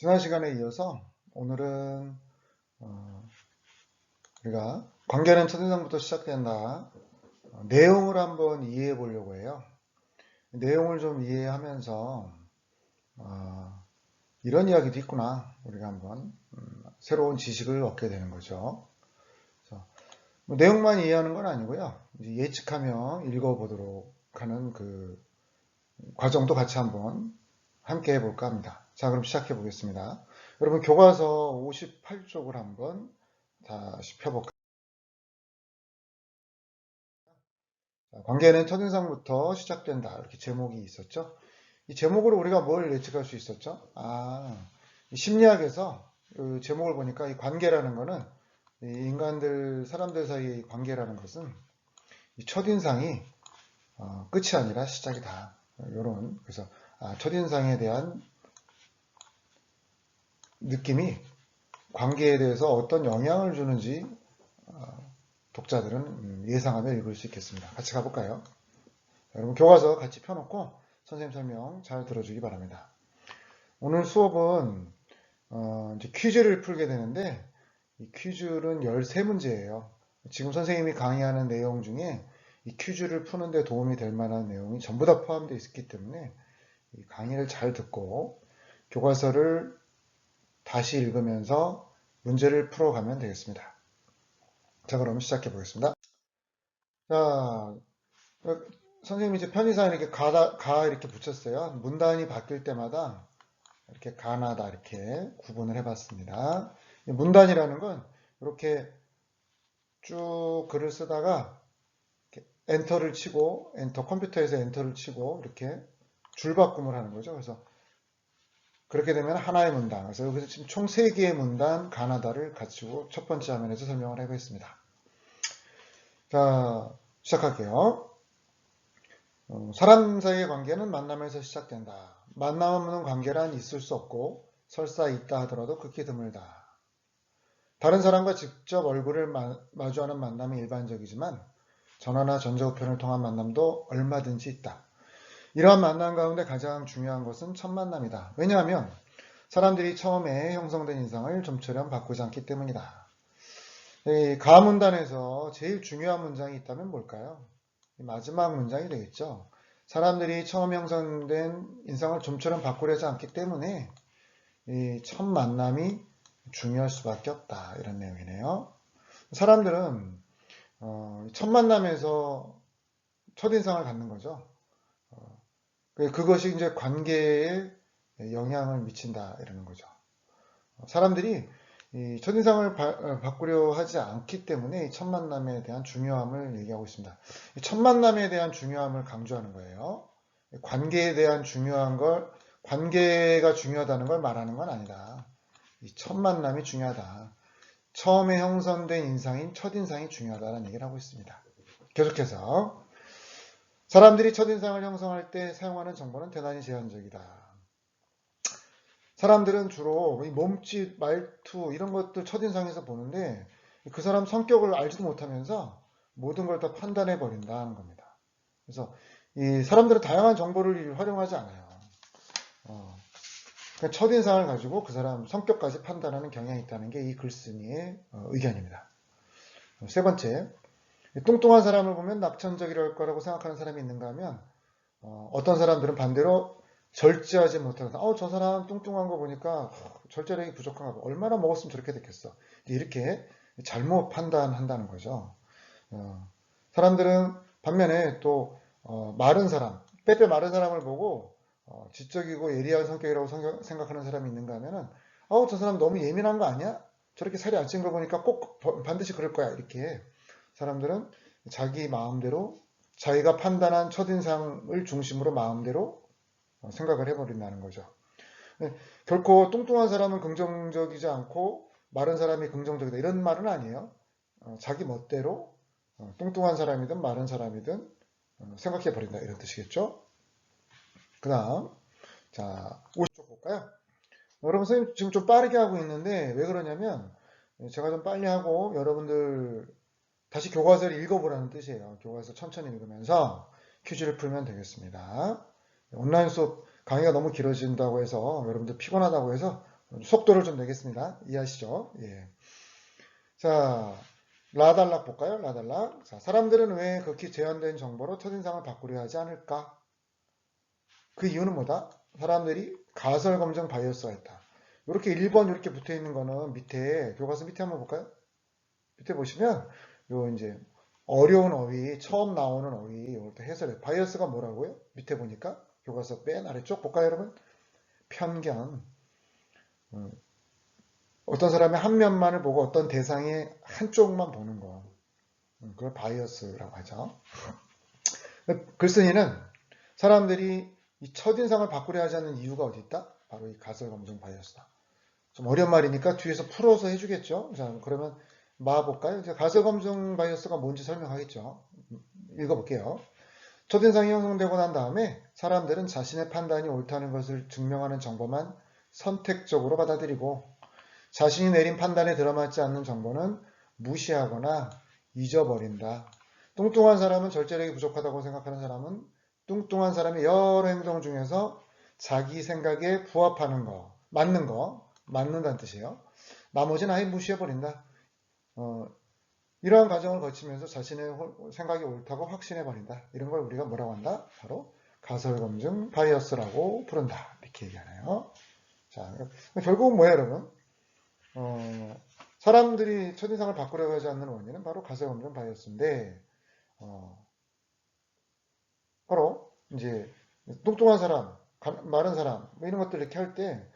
지난 시간에 이어서 오늘은 우리가 관계는 첫인상부터 시작된다. 내용을 한번 이해해 보려고 해요. 내용을 좀 이해하면서 이런 이야기도 있구나. 우리가 한번 새로운 지식을 얻게 되는 거죠. 뭐 내용만 이해하는 건 아니고요. 이제 예측하며 읽어보도록 하는 그 과정도 같이 한번 함께 해볼까 합니다. 자, 그럼 시작해 보겠습니다. 여러분 교과서 58쪽을 한번 다시 펴볼까요? 관계는 첫인상부터 시작된다. 이렇게 제목이 있었죠. 이 제목으로 우리가 뭘 예측할 수 있었죠? 이 심리학에서 그 제목을 보니까 이 관계라는 거는 이 인간들, 사람들 사이의 관계라는 것은 이 첫인상이 끝이 아니라 시작이다. 이런 그래서 첫인상에 대한 느낌이 관계에 대해서 어떤 영향을 주는지 독자들은 예상하며 읽을 수 있겠습니다. 같이 가볼까요? 여러분 교과서 같이 펴놓고 선생님 설명 잘 들어주기 바랍니다. 오늘 수업은 이제 퀴즈를 풀게 되는데 이 퀴즈는 13문제예요. 지금 선생님이 강의하는 내용 중에 이 퀴즈를 푸는데 도움이 될 만한 내용이 전부 다 포함되어 있기 때문에 이 강의를 잘 듣고 교과서를 다시 읽으면서 문제를 풀어가면 되겠습니다. 자, 그럼 시작해 보겠습니다. 자, 선생님이 이제 편의상 이렇게 가 이렇게 붙였어요. 문단이 바뀔 때마다 이렇게 가나다 이렇게 구분을 해봤습니다. 문단이라는 건 이렇게 쭉 글을 쓰다가 엔터를 치고 컴퓨터에서 엔터를 치고 이렇게 줄바꿈을 하는 거죠. 그래서 그렇게 되면 하나의 문단. 그래서 여기서 지금 총 3개의 문단 가나다를 갖추고 첫 번째 화면에서 설명을 해보겠습니다. 자, 시작할게요. 사람 사이의 관계는 만남에서 시작된다. 만남 없는 관계란 있을 수 없고 설사 있다 하더라도 극히 드물다. 다른 사람과 직접 얼굴을 마주하는 만남이 일반적이지만 전화나 전자우편을 통한 만남도 얼마든지 있다. 이러한 만남 가운데 가장 중요한 것은 첫 만남이다. 왜냐하면 사람들이 처음에 형성된 인상을 좀처럼 바꾸지 않기 때문이다. 이 가문단에서 제일 중요한 문장이 있다면 뭘까요? 마지막 문장이 되겠죠. 사람들이 처음 형성된 인상을 좀처럼 바꾸려지 않기 때문에 이 첫 만남이 중요할 수밖에 없다. 이런 내용이네요. 사람들은 첫 만남에서 첫인상을 갖는 거죠. 그것이 이제 관계에 영향을 미친다. 이러는 거죠. 사람들이 이 첫인상을 바꾸려 하지 않기 때문에 이 첫 만남에 대한 중요함을 얘기하고 있습니다. 이 첫 만남에 대한 중요함을 강조하는 거예요. 관계에 대한 중요한 걸, 관계가 중요하다는 걸 말하는 건 아니다. 이 첫 만남이 중요하다. 처음에 형성된 인상인 첫인상이 중요하다는 얘기를 하고 있습니다. 계속해서 사람들이 첫인상을 형성할 때 사용하는 정보는 대단히 제한적이다. 사람들은 주로 몸짓, 말투 이런 것들 첫인상에서 보는데 그 사람 성격을 알지도 못하면서 모든 걸 다 판단해 버린다는 겁니다. 그래서 이 사람들은 다양한 정보를 활용하지 않아요. 그러니까 첫인상을 가지고 그 사람 성격까지 판단하는 경향이 있다는 게 이 글쓴이의 의견입니다. 세 번째, 뚱뚱한 사람을 보면 낙천적이랄 거라고 생각하는 사람이 있는가 하면 어떤 사람들은 반대로 절제하지 못하고 저 사람 뚱뚱한 거 보니까 절제력이 부족한가 봐. 얼마나 먹었으면 저렇게 됐겠어. 이렇게 잘못 판단한다는 거죠. 사람들은 반면에 또 마른 사람, 빼빼 마른 사람을 보고 지적이고 예리한 성격이라고 생각하는 사람이 있는가 하면은 저 사람 너무 예민한 거 아니야? 저렇게 살이 안 찐 거 보니까 꼭 반드시 그럴 거야. 이렇게 사람들은 자기 마음대로 자기가 판단한 첫인상을 중심으로 마음대로 생각을 해버린다는 거죠. 결코 뚱뚱한 사람은 긍정적이지 않고 마른 사람이 긍정적이다 이런 말은 아니에요. 자기 멋대로 뚱뚱한 사람이든 마른 사람이든 생각해 버린다 이런 뜻이겠죠. 그 다음 자 50쪽 볼까요? 여러분 선생님 지금 좀 빠르게 하고 있는데 왜 그러냐면 제가 좀 빨리 하고 여러분들 다시 교과서를 읽어보라는 뜻이에요. 교과서 천천히 읽으면서 퀴즈를 풀면 되겠습니다. 온라인 수업 강의가 너무 길어진다고 해서 여러분들 피곤하다고 해서 속도를 좀 내겠습니다. 이해하시죠? 예. 자, 라달락 볼까요? 라달락. 자, 사람들은 왜 극히 제한된 정보로 첫인상을 바꾸려 하지 않을까? 그 이유는 뭐다? 사람들이 가설 검증 바이어스가 있다. 이렇게 1번 이렇게 붙어 있는 거는 밑에, 교과서 밑에 한번 볼까요? 밑에 보시면, 요 이제 어려운 어휘, 처음 나오는 어휘, 이걸 또 해설해. 바이어스가 뭐라고요? 밑에 보니까, 교과서 맨 아래쪽 볼까요, 여러분? 편견. 어떤 사람의 한 면만을 보고 어떤 대상의 한쪽만 보는 거. 그걸 바이어스라고 하죠. 글쓴이는 사람들이 이 첫인상을 바꾸려 하지 않는 이유가 어디 있다? 바로 이 가설 검증 바이어스다. 좀 어려운 말이니까 뒤에서 풀어서 해주겠죠. 자, 그러면 볼까요? 이제 가설 검증 바이어스가 뭔지 설명하겠죠. 읽어볼게요. 첫인상이 형성되고 난 다음에 사람들은 자신의 판단이 옳다는 것을 증명하는 정보만 선택적으로 받아들이고 자신이 내린 판단에 들어맞지 않는 정보는 무시하거나 잊어버린다. 뚱뚱한 사람은 절제력이 부족하다고 생각하는 사람은 뚱뚱한 사람의 여러 행동 중에서 자기 생각에 부합하는 거, 맞는다는 뜻이에요. 나머지는 아예 무시해버린다. 이러한 과정을 거치면서 자신의 생각이 옳다고 확신해버린다. 이런 걸 우리가 뭐라고 한다? 바로 가설검증 바이어스라고 부른다. 이렇게 얘기하네요. 자, 결국은 뭐예요, 여러분? 사람들이 첫인상을 바꾸려고 하지 않는 원인은 바로 가설검증 바이어스인데, 바로 이제 뚱뚱한 사람, 마른 사람, 뭐 이런 것들 이렇게 할 때,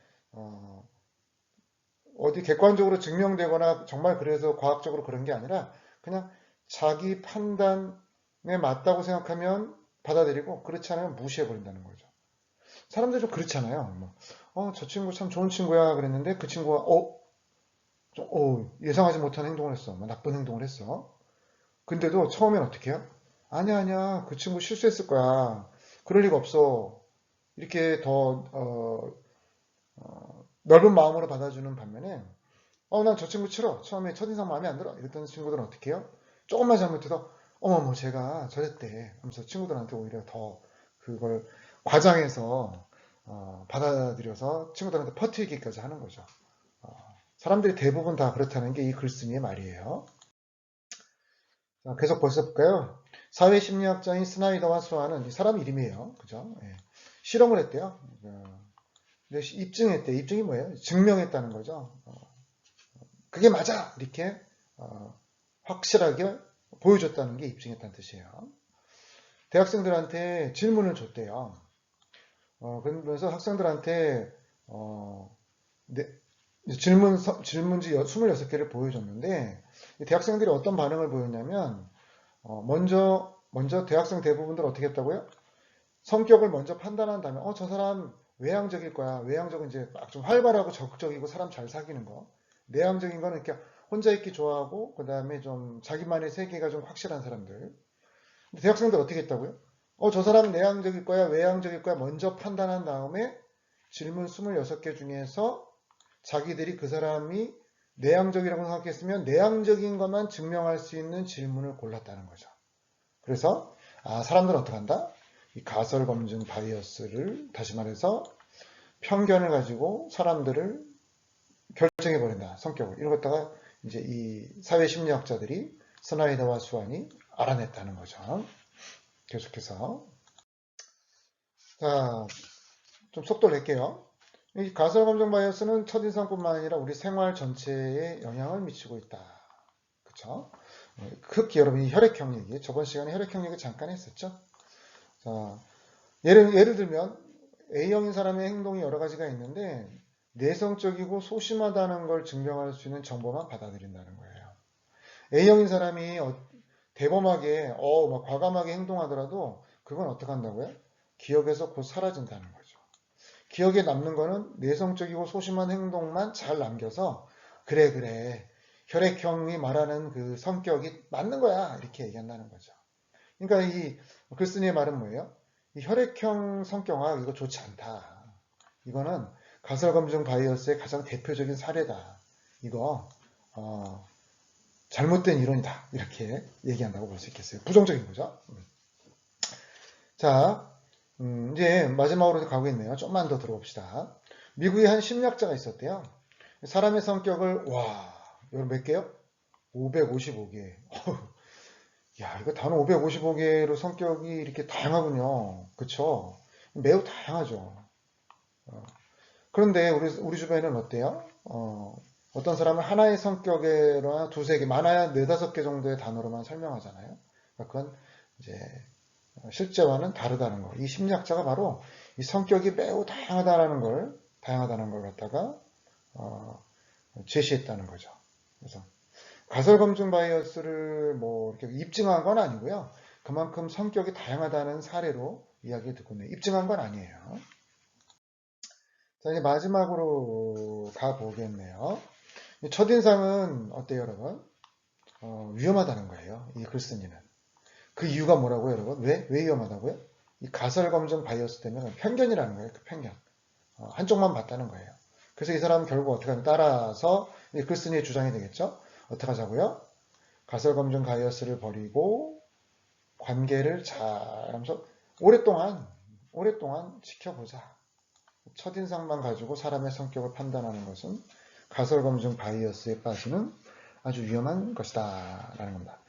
어디 객관적으로 증명되거나 정말 그래서 과학적으로 그런 게 아니라 그냥 자기 판단에 맞다고 생각하면 받아들이고 그렇지 않으면 무시해버린다는 거죠. 사람들이 좀 그렇잖아요. 저 친구 참 좋은 친구야 그랬는데 그 친구가 예상하지 못한 행동을 했어. 나쁜 행동을 했어. 근데도 처음엔 어떻게 해요? 아니야, 아니야. 그 친구 실수했을 거야. 그럴 리가 없어. 이렇게 더 넓은 마음으로 받아주는 반면에 난 저 친구 싫어. 처음에 첫인상 마음에 안 들어. 이랬던 친구들은 어떻게 해요? 조금만 잘못해도 어머 제가 저랬대 하면서 친구들한테 오히려 더 그걸 과장해서 받아들여서 친구들한테 퍼뜨리기까지 하는 거죠. 사람들이 대부분 다 그렇다는 게 이 글쓴이의 말이에요. 자, 계속 벌써 볼까요? 사회심리학자인 스나이더와 수아는 이 사람 이름이에요. 그죠? 예. 실험을 했대요. 입증했대. 입증이 뭐예요? 증명했다는 거죠. 그게 맞아! 이렇게 확실하게 보여줬다는 게 입증했다는 뜻이에요. 대학생들한테 질문을 줬대요. 그러면서 학생들한테 질문지 26개를 보여줬는데 대학생들이 어떤 반응을 보였냐면 먼저 대학생 대부분들 어떻게 했다고요? 성격을 먼저 판단한 다음에 저 사람 외향적일 거야. 외향적은 이제 막 좀 활발하고 적극적이고 사람 잘 사귀는 거. 내향적인 거는 이렇게 혼자 있기 좋아하고 그 다음에 좀 자기만의 세계가 좀 확실한 사람들. 근데 대학생들 어떻게 했다고요? 저 사람은 내향적일 거야, 외향적일 거야 먼저 판단한 다음에 질문 26개 중에서 자기들이 그 사람이 내향적이라고 생각했으면 내향적인 것만 증명할 수 있는 질문을 골랐다는 거죠. 그래서 사람들은 어떻게 한다? 이 가설 검증 바이어스를 다시 말해서 편견을 가지고 사람들을 결정해 버린다. 성격을. 이런 것다가 이제 이 사회 심리학자들이 스나이더와 수완이 알아냈다는 거죠. 계속해서 자, 좀 속도를 낼게요. 이 가설 검증 바이어스는 첫인상뿐만 아니라 우리 생활 전체에 영향을 미치고 있다. 그렇죠? 특히 여러분 이 혈액형 얘기 저번 시간에 혈액형 얘기 잠깐 했었죠. 자, 예를 들면 A형인 사람의 행동이 여러 가지가 있는데 내성적이고 소심하다는 걸 증명할 수 있는 정보만 받아들인다는 거예요. A형인 사람이 대범하게 막 과감하게 행동하더라도 그건 어떻게 한다고요? 기억에서 곧 사라진다는 거죠. 기억에 남는 거는 내성적이고 소심한 행동만 잘 남겨서 그래 혈액형이 말하는 그 성격이 맞는 거야 이렇게 얘기한다는 거죠. 그러니까 이 글쓴이의 말은 뭐예요? 이 혈액형 성격학 이거 좋지 않다. 이거는 가설검증 바이어스의 가장 대표적인 사례다. 이거 잘못된 이론이다. 이렇게 얘기한다고 볼 수 있겠어요. 부정적인 거죠. 자, 이제 마지막으로 가고 있네요. 좀만 더 들어봅시다. 미국에 한 심리학자가 있었대요. 사람의 성격을, 와, 여러분 몇 개요? 555개. 야, 이거 단어 555개로 성격이 이렇게 다양하군요. 그쵸? 매우 다양하죠. 그런데 우리 주변에는 어때요? 어떤 사람은 하나의 성격에나 두세 개, 많아야 네다섯 개 정도의 단어로만 설명하잖아요. 그건 이제 실제와는 다르다는 거. 이 심리학자가 바로 이 성격이 매우 다양하다는 걸 갖다가 제시했다는 거죠. 그래서 가설 검증 바이어스를 뭐 이렇게 입증한 건 아니고요. 그만큼 성격이 다양하다는 사례로 이야기 듣고 있네요. 입증한 건 아니에요. 자, 이제 마지막으로 가보겠네요. 첫인상은 어때요, 여러분? 위험하다는 거예요. 이 글쓴이는. 그 이유가 뭐라고요, 여러분? 왜 위험하다고요? 이 가설 검증 바이어스 때문에 편견이라는 거예요. 그 편견. 한쪽만 봤다는 거예요. 그래서 이 사람은 결국 어떻게 하면 따라서 이 글쓴이의 주장이 되겠죠? 어떻게 하자고요? 가설 검증 바이어스를 버리고 관계를 잘 하면서 오랫동안 지켜보자. 첫인상만 가지고 사람의 성격을 판단하는 것은 가설 검증 바이어스에 빠지는 아주 위험한 것이다 라는 겁니다.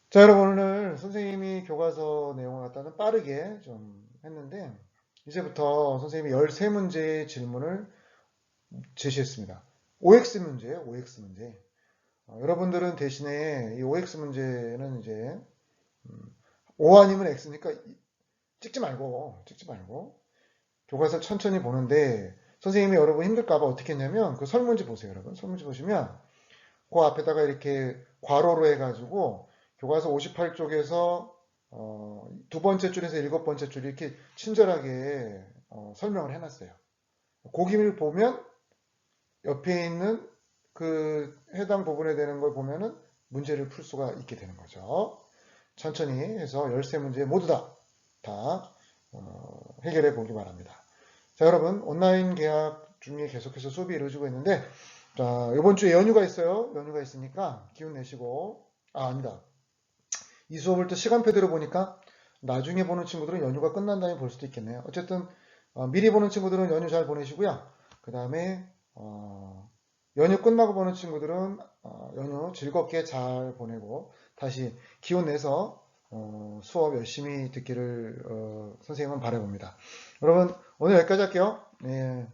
자, 여러분 오늘 선생님이 교과서 내용을 갖다는 빠르게 좀 했는데 이제부터 선생님이 13문제의 질문을 제시했습니다. OX 문제예요. OX 문제. 여러분들은 대신에 이 OX 문제는 이제 O 아니면 X니까 찍지 말고 교과서 천천히 보는데 선생님이 여러분 힘들까봐 어떻게 했냐면 그 설문지 보세요. 여러분 설문지 보시면 그 앞에다가 이렇게 괄호로 해가지고 교과서 58쪽에서 두 번째 줄에서 일곱 번째 줄 이렇게 친절하게 설명을 해놨어요. 고기를 보면 옆에 있는 그 해당 부분에 되는 걸 보면은 문제를 풀 수가 있게 되는 거죠. 천천히 해서 13문제 모두 다 해결해 보기 바랍니다. 자, 여러분 온라인 계약 중에 계속해서 수업이 이루어지고 있는데 자, 이번 주에 연휴가 있어요. 연휴가 있으니까 기운 내시고 아니다. 이 수업을 또 시간표대로 보니까 나중에 보는 친구들은 연휴가 끝난 다음에 볼 수도 있겠네요. 어쨌든 미리 보는 친구들은 연휴 잘 보내시고요. 그 다음에 연휴 끝나고 보는 친구들은 연휴 즐겁게 잘 보내고 다시 기운 내서 수업 열심히 듣기를 선생님은 바라봅니다. 여러분 오늘 여기까지 할게요. 네.